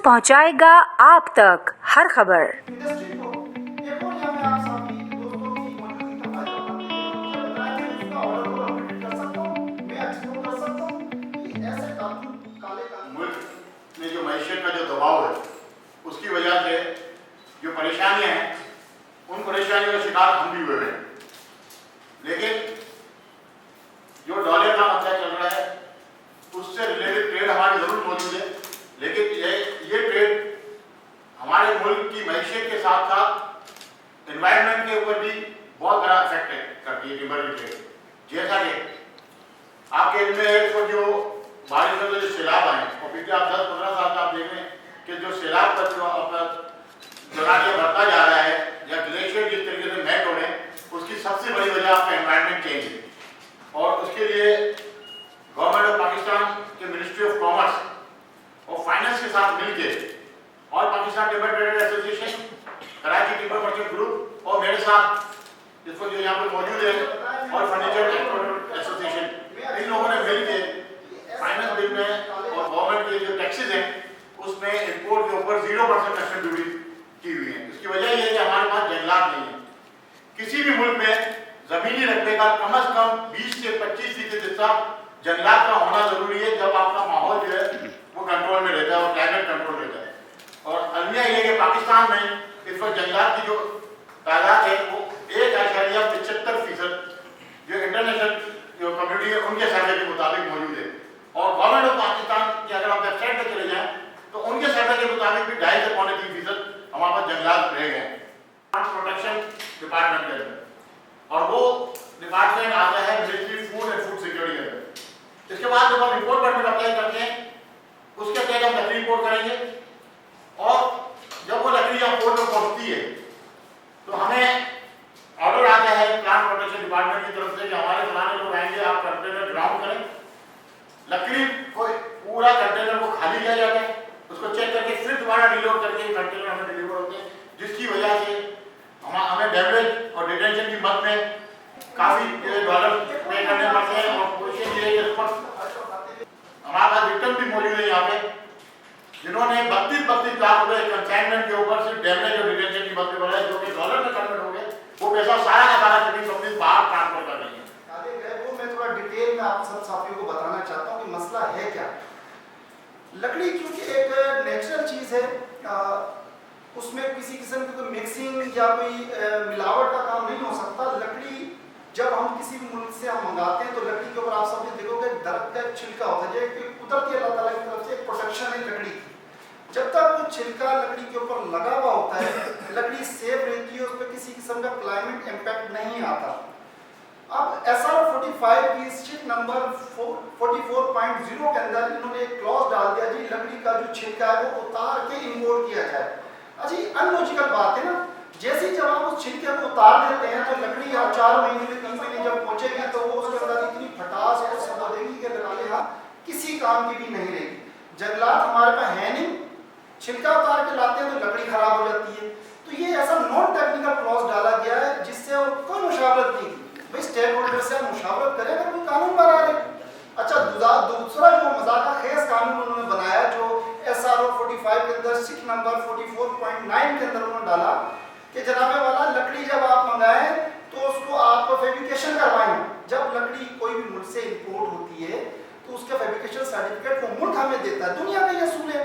پہنچائے گا آپ تک ہر خبر۔ انڈسٹری کو ایک اور یہاں میں آپ ساتھی دوستوں کی موجودگی کا فائدہ اٹھاتے ہیں اور اس کا آرڈر کو اپڈیٹ کر سکتا ہوں، میں ایکسپورٹ کر سکتا ہوں۔ یہ ایسے قانون کالے قانون ملک میں جو معیشت کا جو دباؤ ہے اس کی وجہ سے جو پریشانیاں ہیں ان پریشانیوں کا شکار ہم بھی ہوئے ہیں، لیکن جو ڈالر کا مسئلہ چل رہا ہے اس سے ریلیٹڈ ٹریڈ ہماری ضرور موجود ہے، لیکن یہ ٹریڈ ہمارے ملک کی معیشت کے ساتھ ساتھ انوائرمنٹ کے اوپر بھی بہت بڑا افیکٹ کرتی ہے ٹمبر کی ٹریڈ۔ جیسا کہ آپ کے علم میں ہے تو جو بارش میں جو سیلاب آئے اور پچھلے آپ 10-15 سال کا آپ دیکھیں کہ جو سیلاب کا جو اپنا جگہ بڑھتا جا رہا ہے یا گلیشیئر جس طریقے سے میلٹ ہو رہے ہیں اس کی سب سے بڑی وجہ آپ کا انوائرمنٹ چینج ہے، اور اس کے لیے گورنمنٹ آف پاکستان کے منسٹری آف کامرس اور فائنانس کے ساتھ مل کے اور Pakistan timber trader association, Karachi timber merchant group اور میرے ساتھ جس کو جو یہاں پہ موجود ہے اور فرنیچر ایکسپورٹر ایسوسیشن، ان لوگوں نے مل کے فائنانس بل میں اور گورنمنٹ کے جو ٹیکسز ہیں اس میں امپورٹ کے اوپر 0% کسٹم ڈیوٹی کی ہوئی ہے۔ اس کی وجہ یہ ہے کہ ہمارے پاس جنگلات نہیں ہیں۔ کسی بھی ملک میں زمینی رقبے کا کم از کم 20 سے 25% حصہ جنگلات کا ہونا ضروری ہے جب آپ کا ماحول جو ہے وہ کنٹرول میں رہتا ہے اور کلائمیٹ کنٹرول رہتا ہے۔ اور المیہ یہ کہ پاکستان میں اس وقت جنگلات کی جو تعداد ہے وہ 1.75% جو انٹرنیشنل جو کمیونٹی ہے ان کے سروے کے مطابق موجود ہے، اور گورنمنٹ آف پاکستان کی اگر آپ ویب سائٹ پہ چلے جائیں تو ان کے سروے کے مطابق بھی 2.5 سے 3.25% ہمارے پاس جنگلات رہ گئے ہیں پروٹیکشن ڈپارٹمنٹ کے اندر، اور وہ ڈپارٹمنٹ آتا ہے military food and food security کے اندر۔ اس کے بعد جب ہم امپورٹ پرمٹ اپلائی کرتے ہیں اس کے تحت ہم لکڑی امپورٹ کریں گے، اور جب وہ لکڑی یہاں پورٹ میں پہنچتی ہے تو ہمیں آرڈر آتا ہے پلانٹ پروٹیکشن ڈپارٹمنٹ کی طرف سے کہ ہمارے فلانے لوگ آئیں گے، آپ کنٹینر گراؤنڈ کریں، لکڑی کو پورا کنٹینر کو خالی کیا جاتا ہے، اس کو چیک کر کے پھر دوبارہ ریلوڈ کر کے کنٹینر ہمیں ڈلیور ہوتے ہیں، جس کی وجہ سے ہمیں ڈیمیج اور ڈیٹینشن کی مد میں کافی ڈالر پے کرنے پڑتے ہیں، اور کوشش یہ ہے کہ اس پر ہمارے پاس وکٹم بھی موجود ہے یہاں پہ جنہوں نے 32 لاکھ روپے کنسائنمنٹ کے اوپر صرف ڈیمیج اور ڈیٹینشن کی مد میں بڑھا ہے، جو کہ ڈالر میں کنورٹ ہو گئے، وہ پیسہ سارا کا سارا شپنگ کمپنی باہر ٹرانسفر کر رہی ہیں۔ وہ میں تھوڑا ڈیٹیل میں آپ سب ساتھیوں کو بتانا چاہتا ہوں کہ مسئلہ ہے کیا۔ لکڑی کیونکہ ایک نیچرل چیز ہے، اس میں کسی قسم کی کوئی مکسنگ یا کوئی ملاوٹ کا کام نہیں ہو سکتا۔ لکڑی جب ہم کسی بھی ملک سے ہم منگاتے ہیں تو لکڑی کے اوپر آپ سب نے دیکھو گے درخت کا ایک چھلکا ہوتا ہے، یہ قدرتی اللہ تعالیٰ کی طرف سے ایک پروٹیکشن ہے لکڑی کی۔ جب تک وہ چھلکا لکڑی کے اوپر لگا ہوا ہوتا ہے لکڑی سیف رہتی ہے، اس پہ کسی قسم کا کلائمیٹ امپیکٹ نہیں آتا۔ اب SR 45 کی شٹ نمبر 44.0 کے اندر انہوں نے ایک کلوز ڈال دیا جی لکڑی کا جو چھلکا ہے وہ اتار کے امپورٹ کیا جائے۔ اچھی ان لوجیکل بات ہے نا، جیسے جب آپ اس چھلکے کو اتار دیتے ہیں تو لکڑی آپ 4 مہینے میں 3 مہینے جب پہنچے گی تو وہ اس کے اندر اتنی پھٹاس اور سبا دے گی کہ لکڑی یہاں کسی کام کی بھی نہیں رہے گی۔ جنگلات ہمارے پاس ہے نہیں، چھلکا اتار کے لاتے ہیں تو لکڑی خراب ہو جاتی ہے۔ تو یہ ایسا نان ٹیکنیکل کلوز ڈالا گیا ہے جس سے کوئی مشاورت نہیں کی، بھائی اسٹیک ہولڈر سے مشاورت کریں اگر کوئی قانون بنا رہے۔ اچھا دوسرا جو مذاکرہ خیز قانون انہوں نے بنایا جو SR 45 کے اندر شٹ نمبر 44.9 کے اندر انہوں نے ڈالا کہ جناب والا لکڑی جب آپ منگائیں تو اس کو آپ کو فیبریکیشن کروائیں۔ جب لکڑی کوئی بھی ملک سے امپورٹ ہوتی ہے تو اس کا فیبریکیشن سرٹیفکیٹ وہ ملک ہمیں دیتا ہے۔ دنیا کا یہ اصول ہے،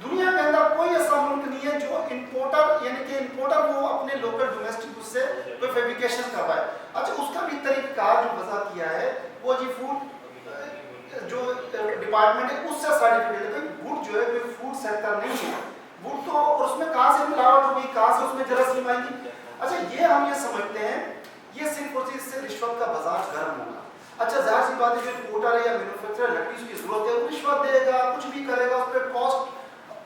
دنیا کے اندر کوئی ایسا ملک نہیں ہے جو امپورٹر یعنی کہ امپورٹر وہ اپنے لوکل ڈومیسٹک اس سے کوئی فیبریکیشن کروائے۔ اچھا اس کا بھی طریقہ کار جو وضع کیا ہے وہ جی فوڈ جو ڈپارٹمنٹ ہے اس سے سرٹیفکیٹ ہے۔ گڈ جو ہے کوئی فوڈ سیکٹر نہیں ہے، گڈ تو اور اس میں کہاں سے ملاوٹ ہوگی، کہاں سے اس میں جراثیم آئیں گی۔ اچھا یہ ہم یہ سمجھتے ہیں یہ صرف اور صرف سے رشوت کا بازار گرم ہوگا۔ اچھا ظاہر سی بات ہے جو امپورٹر ہے یا مینوفیکچرر لکڑی اس کی ضرورت ہے وہ رشوت دے گا، کچھ بھی کرے گا، اس پہ کاسٹ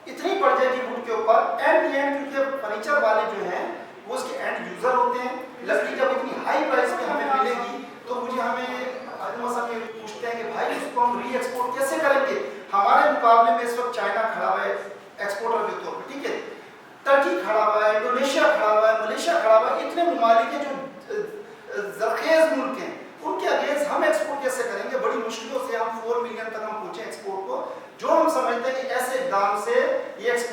اتنی پڑ جائے گی ووڈ کے اوپر اینڈ کیونکہ فرنیچر والے جو ہیں وہ اس کے اینڈ یوزر ہوتے ہیں۔ لکڑی جب اتنی ہائی پرائس پہ ہمیں ملے گی تو مجھے ہمیں پوچھتے ہیں کہ بھائی اس کو ہم ری ایکسپورٹ کیسے کریں گے۔ ہمارے مقابلے میں اس وقت چائنا کھڑا ہوا ہے ایکسپورٹر کے طور پہ، ٹھیک ہے، ترکی کھڑا ہوا ہے، انڈونیشیا کھڑا ہوا ہے، ملیشیا کھڑا ہوا ہے، اتنے ممالک ہیں جو زرخیز ملک ہیں، ان کے اگینسٹ ہم ایکسپورٹ کیسے کریں گے؟ بڑی مشکلوں سے ہم 4 ملین تک ہم پہنچے ایکسپورٹ کو، جو ہم سمجھتے ہیں کہ ایسے اقدام سے یہ ایکسپورٹ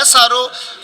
SRO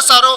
SRO